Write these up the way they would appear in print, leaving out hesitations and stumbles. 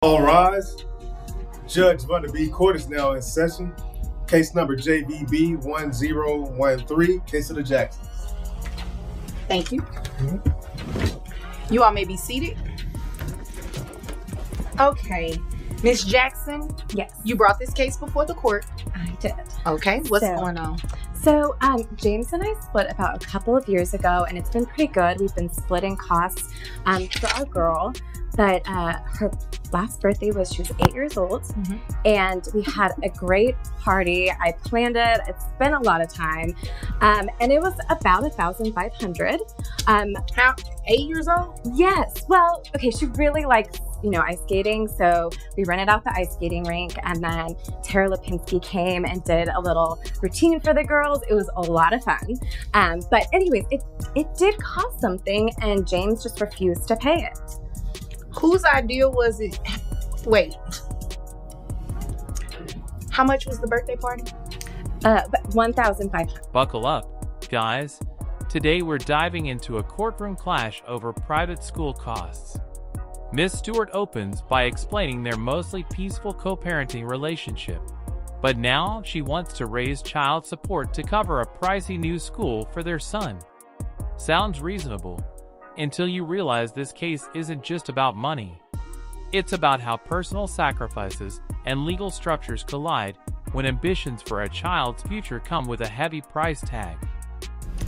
All rise. Judge Vanderbeat Court is now in session. Case number JVB 1013, case of the Jacksons. Thank you. You all may be seated. Okay. Ms. Jackson, Yes, you brought this case before the court. I did. Okay, what's going on? So, James and I split about a couple of years ago, and it's been pretty good. We've been splitting costs for our girl, but her last birthday was, she was 8 years old, and we had a great party. I planned it. It's been a lot of time, and it was about $1,500. How? 8 years old? Yes. Well, okay, she really likes, ice skating. So we rented out the ice skating rink, and then Tara Lipinski came and did a little routine for the girls. It was a lot of fun. But anyways, it did cost something, and James just refused to pay it. Whose idea was it? Wait. How much was the birthday party? But $1,500. Buckle up, guys. Today we're diving into a courtroom clash over private school costs. Ms. Stewart opens by explaining their mostly peaceful co-parenting relationship, but now she wants to raise child support to cover a pricey new school for their son. Sounds reasonable, until you realize this case isn't just about money. It's about how personal sacrifices and legal structures collide when ambitions for a child's future come with a heavy price tag.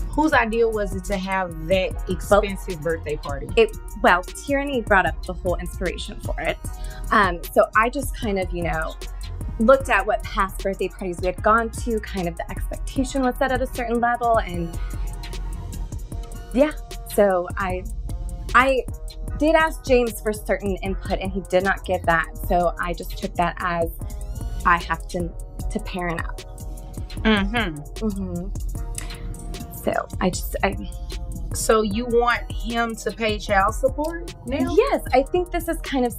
Whose idea was it to have that expensive birthday party? Well, Tyranny brought up the whole inspiration for it. So I just kind of, looked at what past birthday parties we had gone to, kind of the expectation was set at a certain level, and yeah, so I did ask James for certain input, and he did not give that, so I just took that as I have to parent out. So you want him to pay child support now? Yes, I think this is kind of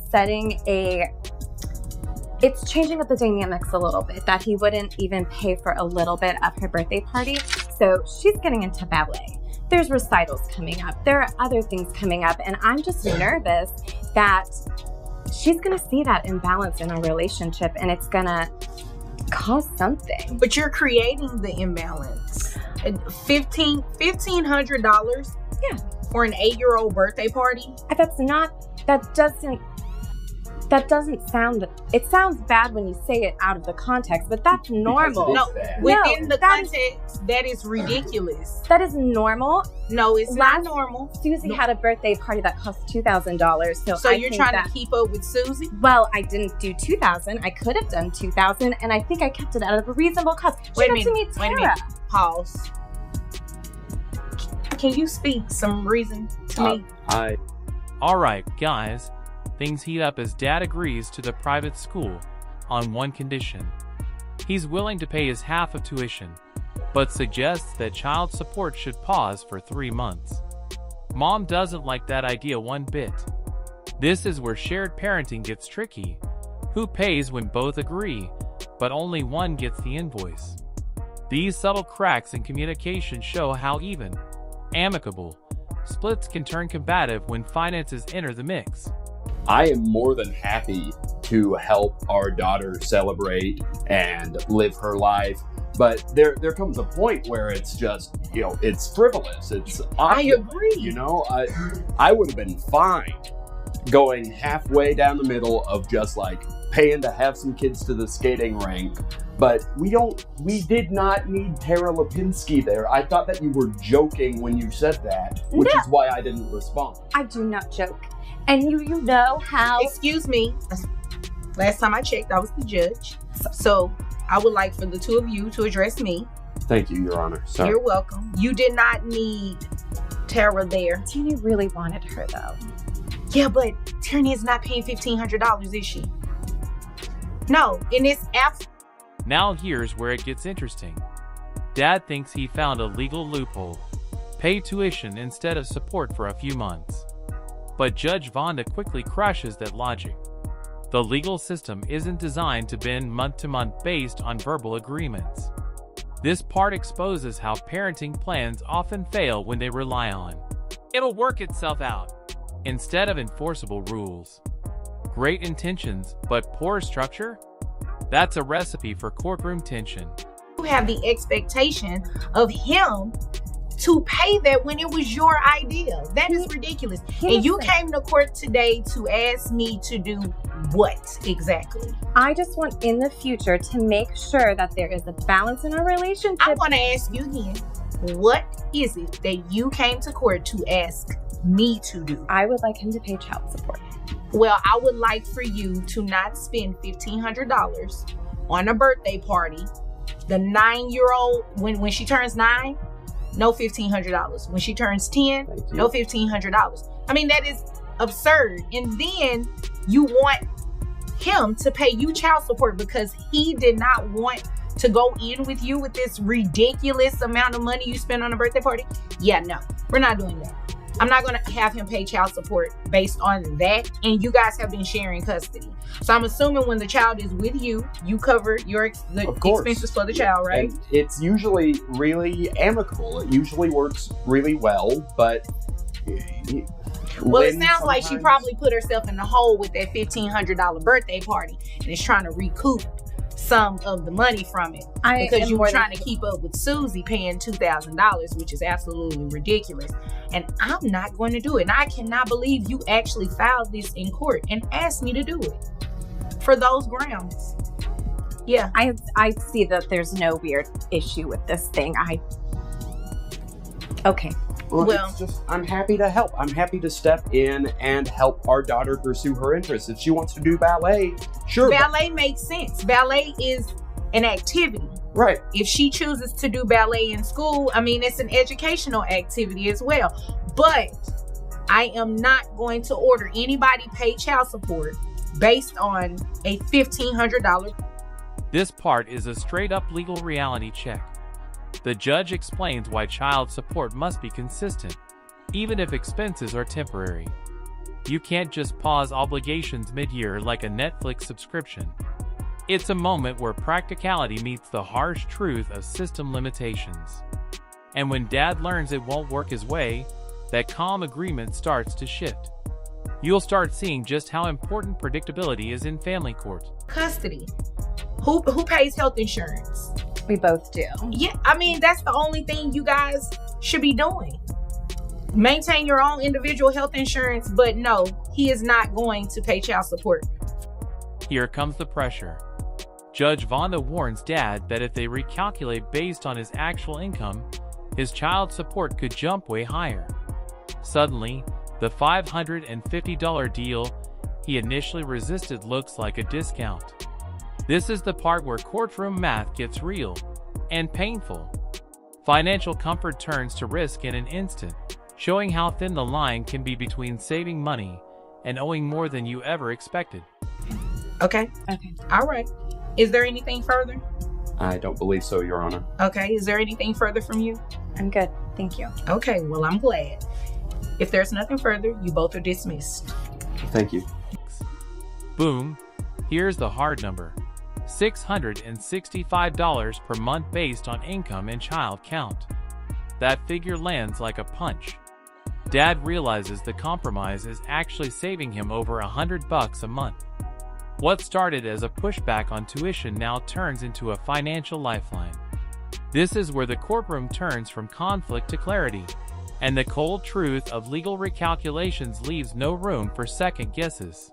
it's changing up the dynamics a little bit, that he wouldn't even pay for a little bit of her birthday party. So she's getting into ballet. There's recitals coming up. There are other things coming up. And I'm just nervous that she's going to see that imbalance in our relationship, and it's going to cause something. But you're creating the imbalance. $1,500 for an 8-year-old birthday party? That doesn't sound, it sounds bad when you say it out of the context, but that's normal. No, within the context, that is ridiculous. That is normal. No, it's not normal. Susie had a birthday party that cost $2,000. So you're trying to keep up with Susie? Well, I didn't do $2,000. I could have done $2,000, and I think I kept it out of a reasonable cost. Wait a minute. Pause. Can you speak some reason to me? Alright, guys. Things heat up as Dad agrees to the private school on one condition. He's willing to pay his half of tuition, but suggests that child support should pause for 3 months. Mom doesn't like that idea one bit. This is where shared parenting gets tricky. Who pays when both agree, but only one gets the invoice? These subtle cracks in communication show how even amicable splits can turn combative when finances enter the mix. I am more than happy to help our daughter celebrate and live her life, but there comes a point where it's just, it's frivolous. It's obvious, I agree. I would have been fine going halfway down the middle of just like paying to have some kids to the skating rink, but we did not need Tara Lipinski there. I thought that you were joking when you said that, which is why I didn't respond. I do not joke. And you know how... Excuse me. Last time I checked, I was the judge. So I would like for the two of you to address me. Thank you, Your Honor. Sorry. You're welcome. You did not need Tara there. Tierney really wanted her, though. Yeah, but Tierney is not paying $1,500, is she? No, and it's Now here's where it gets interesting. Dad thinks he found a legal loophole. Pay tuition instead of support for a few months. But Judge Vonda quickly crashes that logic. The legal system isn't designed to bend month to month based on verbal agreements. This part exposes how parenting plans often fail when they rely on "it'll work itself out" instead of enforceable rules. Great intentions, but poor structure? That's a recipe for courtroom tension. You have the expectation of him to pay that when it was your idea. That is ridiculous. And you came to court today to ask me to do what exactly? I just want in the future to make sure that there is a balance in our relationship. I want to ask you again, what is it that you came to court to ask me to do? I would like him to pay child support. Well, I would like for you to not spend $1,500 on a birthday party. The 9-year-old, when she turns 9, no $1,500. When she turns 10, no $1,500. I mean, that is absurd. And then you want him to pay you child support because he did not want to go in with you with this ridiculous amount of money you spent on a birthday party. Yeah, no, we're not doing that. I'm not going to have him pay child support based on that. And you guys have been sharing custody. So I'm assuming when the child is with you, you cover the expenses for the child, right? And it's usually really amicable. It usually works really well, but... Well, it sounds like she probably put herself in the hole with that $1,500 birthday party and is trying to recoup some of the money from it because you were trying to keep up with Susie paying $2,000, which is absolutely ridiculous. And I'm not going to do it. And I cannot believe you actually filed this in court and asked me to do it for those grounds. Yeah. I see that there's no weird issue with this thing. Okay. Well, it's just, I'm happy to help. I'm happy to step in and help our daughter pursue her interests. If she wants to do ballet, sure. Ballet makes sense. Ballet is an activity. Right. If she chooses to do ballet in school, I mean, it's an educational activity as well. But I am not going to order anybody pay child support based on a $1,500. This part is a straight-up legal reality check. The judge explains why child support must be consistent, even if expenses are temporary. You can't just pause obligations mid-year like a Netflix subscription. It's a moment where practicality meets the harsh truth of system limitations. And when Dad learns it won't work his way, that calm agreement starts to shift. You'll start seeing just how important predictability is in family court. Custody. Who pays health insurance? We both do. Yeah, I mean, that's the only thing you guys should be doing. Maintain your own individual health insurance, but no, he is not going to pay child support. Here comes the pressure. Judge Vonda warns Dad that if they recalculate based on his actual income, his child support could jump way higher. Suddenly, the $550 deal he initially resisted looks like a discount. This is the part where courtroom math gets real and painful. Financial comfort turns to risk in an instant, showing how thin the line can be between saving money and owing more than you ever expected. Okay. All right. Is there anything further? I don't believe so, Your Honor. Okay. Is there anything further from you? I'm good. Thank you. Okay. Well, I'm glad. If there's nothing further, you both are dismissed. Thank you. Boom. Here's the hard number. $665 per month based on income and child count. That figure lands like a punch. Dad realizes the compromise is actually saving him over $100 a month. What started as a pushback on tuition now turns into a financial lifeline. This is where the courtroom turns from conflict to clarity, and the cold truth of legal recalculations leaves no room for second guesses.